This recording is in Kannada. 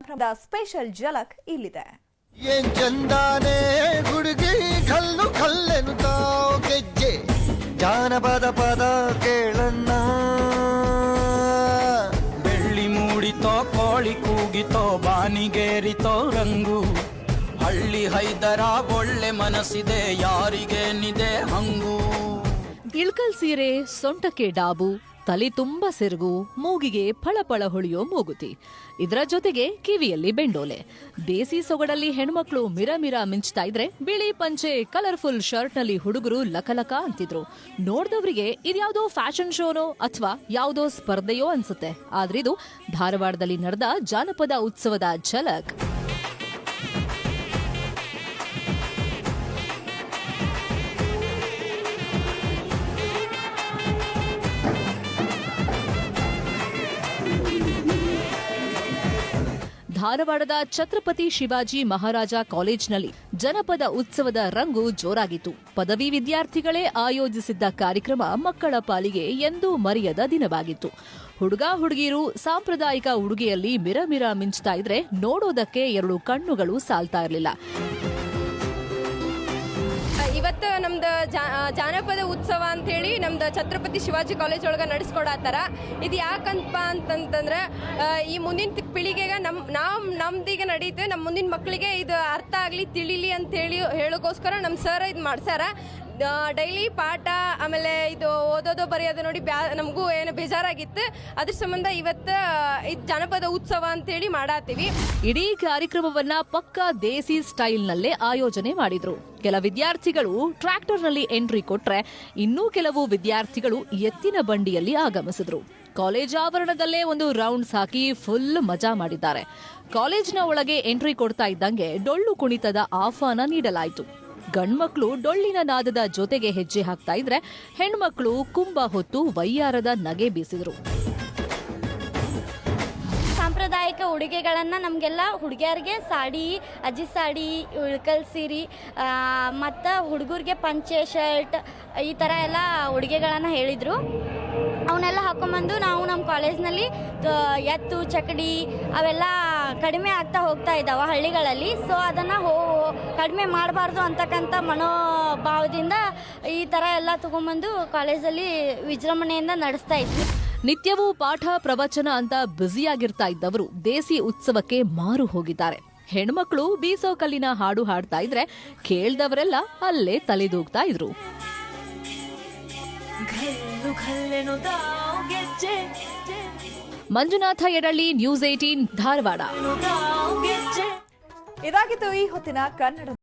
ಸ್ಪೆಷಲ್ ಝಲಕ್ ಇಲ್ಲಿದೆ. ಏನ್ ಚಂದಾನೆ ಹುಡುಗಿ ಕಲ್ಲು ಕಲ್ಲೆನುತ್ತಾವ್ ಗೆಜ್ಜೆ ಜಾನಪದ ಪದ ಕೇಳಣ್ಣ. ಬೆಳ್ಳಿ ಮೂಡಿತೋ ಕೋಳಿ ಕೂಗಿತೋ ಬಾನಿಗೇರಿತೋ ರಂಗು. ಹಳ್ಳಿ ಹೈದರ ಒಳ್ಳೆ ಮನಸ್ಸಿದೆ ಯಾರಿಗೇನಿದೆ ಹಂಗು. ಇಳ್ಕಲ್ ಸೀರೆ, ಸೊಂಟಕ್ಕೆ ಡಾಬು, ತಲೆ ತುಂಬ ಸೆರಗು, ಮೂಗಿಗೆ ಫಳಫಳ ಹೊಳೆಯೋ ಮೂಗುತಿ, ಇದರ ಜೊತೆಗೆ ಕಿವಿಯಲ್ಲಿ ಬೆಂಡೋಲೆ. ದೇಸಿ ಸೊಗಡಲ್ಲಿ ಹೆಣ್ಮಕ್ಳು ಮಿರ ಮಿಂಚ್ತಾ ಇದ್ರೆ ಬಿಳಿ ಪಂಚೆ ಕಲರ್ಫುಲ್ ಶರ್ಟ್ ನಲ್ಲಿ ಹುಡುಗರು ಲಕಲಕ ಅಂತಿದ್ರು. ನೋಡ್ದವ್ರಿಗೆ ಇದ್ಯಾವುದೋ ಫ್ಯಾಷನ್ ಶೋನೋ ಅಥವಾ ಯಾವುದೋ ಸ್ಪರ್ಧೆಯೋ ಅನ್ಸುತ್ತೆ. ಆದ್ರಿದು ಧಾರವಾಡದಲ್ಲಿ ನಡೆದ ಜಾನಪದ ಉತ್ಸವದ ಝಲಕ್. ಧಾರವಾಡದ ಛತ್ರಪತಿ ಶಿವಾಜಿ ಮಹಾರಾಜ ಕಾಲೇಜಿನಲ್ಲಿ ಜನಪದ ಉತ್ಸವದ ರಂಗು ಜೋರಾಗಿತ್ತು. ಪದವಿ ವಿದ್ಯಾರ್ಥಿಗಳೇ ಆಯೋಜಿಸಿದ್ದ ಕಾರ್ಯಕ್ರಮ ಮಕ್ಕಳ ಪಾಲಿಗೆ ಎಂದೂ ಮರೆಯದ ದಿನವಾಗಿತ್ತು. ಹುಡುಗ ಹುಡುಗಿಯರು ಸಾಂಪ್ರದಾಯಿಕ ಉಡುಗೆಯಲ್ಲಿ ಮಿರ ಮಿಂಚ್ತಾ ಇದ್ರೆ ನೋಡೋದಕ್ಕೆ ಎರಡು ಕಣ್ಣುಗಳು ಸಾಲ್ತಾ ಇರಲಿಲ್ಲ. ಇವತ್ತು ನಮ್ದು ಜಾನಪದ ಉತ್ಸವ ಅಂತ ಹೇಳಿ ನಮ್ದು ಛತ್ರಪತಿ ಶಿವಾಜಿ ಕಾಲೇಜ್ ಒಳಗೆ ನಡೆಸ್ಕೊಡತ್ತಾರ. ಇದು ಯಾಕಂತ ಅಂತಂದ್ರೆ ಈ ಮುಂದಿನ ಪೀಳಿಗೆಗೆ ನಮ್ದೀಗ ನಡೀತು, ನಮ್ಮ ಮುಂದಿನ ಮಕ್ಕಳಿಗೆ ಇದು ಅರ್ಥ ಆಗಲಿ ತಿಳಿಲಿ ಅಂತ ಹೇಳೋಕ್ಕೋಸ್ಕರ ನಮ್ಮ ಸರ್ ಇದು ಮಾಡ್ಸಾರ. ಡೈಲಿ ಪಾಠ ಆಮೇಲೆ ಇದು ಓದೋದು ಬರೆಯೋದು ನೋಡಿ ನಮಗೂ ಏನು ಬೇಜಾರಾಗಿತ್ತು. ಅದ್ರ ಸಂಬಂಧ ಇವತ್ತು ಇದು ಜಾನಪದ ಉತ್ಸವ ಅಂತೇಳಿ ಮಾಡಾತೀವಿ. ಇಡೀ ಕಾರ್ಯಕ್ರಮವನ್ನ ಪಕ್ಕಾ ದೇಸಿ ಸ್ಟೈಲ್ನಲ್ಲೇ ಆಯೋಜನೆ ಮಾಡಿದ್ರು. ಕೆಲ ವಿದ್ಯಾರ್ಥಿಗಳು ಟ್ರ್ಯಾಕ್ಟರ್ನಲ್ಲಿ ಎಂಟ್ರಿ ಕೊಟ್ರೆ, ಇನ್ನೂ ಕೆಲವು ವಿದ್ಯಾರ್ಥಿಗಳು ಎತ್ತಿನ ಬಂಡಿಯಲ್ಲಿ ಆಗಮಿಸಿದ್ರು. ಕಾಲೇಜ್ ಆವರಣದಲ್ಲೇ ಒಂದು ರೌಂಡ್ಸ್ ಹಾಕಿ ಫುಲ್ ಮಜಾ ಮಾಡಿದ್ದಾರೆ. ಕಾಲೇಜಿನ ಒಳಗೆ ಎಂಟ್ರಿ ಕೊಡ್ತಾ ಇದ್ದಂಗೆ ಡೊಳ್ಳು ಕುಣಿತದ ಆಹ್ವಾನ ನೀಡಲಾಯಿತು. ಗಂಡ್ಮಕ್ಳು ಡೊಳ್ಳಿನ ನಾದದ ಜೊತೆಗೆ ಹೆಜ್ಜೆ ಹಾಕ್ತಾ ಇದ್ರೆ, ಹೆಣ್ಮಕ್ಳು ಕುಂಭ ಹೊತ್ತು ವೈಯಾರದ ನಗೆ ಬೀಸಿದ್ರು. ಸಾಂಪ್ರದಾಯಿಕ ಉಡುಗೆಗಳನ್ನು ನಮಗೆಲ್ಲ ಹುಡುಗಿಯರಿಗೆ ಸಾಡಿ, ಅಜ್ಜಿ ಸಾಡಿ, ಇಳ್ಕಲ್ ಸೀರೆ ಮತ್ತು ಹುಡುಗರಿಗೆ ಪಂಚೆ ಶರ್ಟ್ ಈ ಥರ ಎಲ್ಲ ಉಡುಗೆಗಳನ್ನು ಹೇಳಿದರು. ಅವನ್ನೆಲ್ಲ ಹಾಕೊಂಬಂದು ನಾವು ನಮ್ಮ ಕಾಲೇಜ್ನಲ್ಲಿ ಎತ್ತು ಚಕಡಿ ಅವೆಲ್ಲ ಕಡಿಮೆ ಆಗ್ತಾ ಹೋಗ್ತಾ ಇದ್ದಾವೆ ಹಳ್ಳಿಗಳಲ್ಲಿ. ಸೊ ಅದನ್ನು ಕಡಿಮೆ ಮಾಡಬಾರ್ದು ಅಂತಕ್ಕಂಥ ಮನೋಭಾವದಿಂದ ಈ ಥರ ಎಲ್ಲ ತಗೊಂಬಂದು ಕಾಲೇಜಲ್ಲಿ ವಿಜೃಂಭಣೆಯಿಂದ ನಡೆಸ್ತಾ ಇದ್ವಿ. ನಿತ್ಯವೂ ಪಾಠ ಪ್ರವಚನ ಅಂತ ಬ್ಯುಸಿಯಾಗಿರ್ತಾ ಇದ್ದವರು ದೇಸಿ ಉತ್ಸವಕ್ಕೆ ಮಾರು ಹೋಗಿದ್ದಾರೆ. ಹೆಣ್ಮಕ್ಳು ಬೀಸೋ ಕಲ್ಲಿನ ಹಾಡು ಹಾಡ್ತಾ ಇದ್ರೆ ಕೇಳ್ದವರೆಲ್ಲ ಅಲ್ಲೇ ತಲೆದೂಗ್ತಾ ಇದ್ರು. ಮಂಜುನಾಥ ಯಡಳ್ಳಿ, ನ್ಯೂಸ್ 18 ಧಾರವಾಡ. ಇದಾಗಿತ್ತು ಈ ಹೊತ್ತಿನ ಕನ್ನಡ.